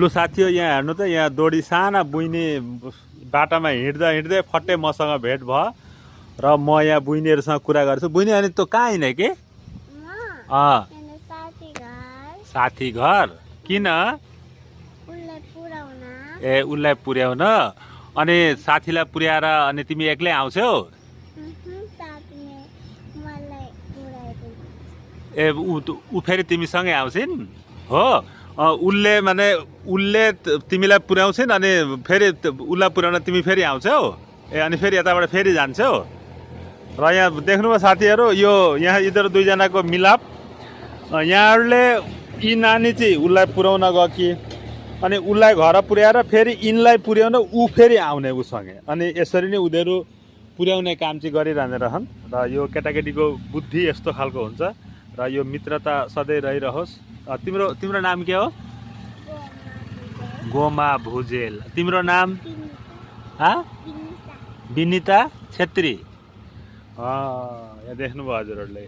लु साथी हो, यहाँ हेर्नु त, यहाँ दोडी साना बुइने बाटामा हिँड्दा हिँड्दै फट्टै मसँग भेट भयो र म यहाँ बुइनीहरूसँग कुरा गर्छु। बुइनी अनि तँ कहाँ हिँडे के? साथी घर किन? ए उसलाई पुर्याउन। अनि साथीलाई पुर्याएर अनि तिमी एक्लै आउँछौ? ए ऊ फेरि तिमीसँगै आउँछिन् हो? उसले माने उसले तिमीलाई पुर्याउँछिन् अनि फेरि उसलाई पुर्याउन तिमी फेरि आउँछौ? ए अनि फेरि यताबाट फेरि जान्छौ? र यहाँ देख्नुभयो साथीहरू, यो यहाँ यिनीहरू दुईजनाको मिलाप। यहाँहरूले यी नानी चाहिँ उसलाई पुर्याउन गयो कि अनि उसलाई घर पुर्याएर फेरि यिनलाई पुर्याउन ऊ फेरि आउने उसँगै, अनि यसरी नै उनीहरू पुर्याउने काम चाहिँ गरिरहने रहन्। र यो केटाकेटीको बुद्धि यस्तो खालको हुन्छ र यो मित्रता सधैँ रहिरहोस्। तिम्रो नाम के हो? गोमा भुजेल। तिम्रो नाम? विनिता छेत्री। यहाँ देख्नुभयो हजुरहरूले।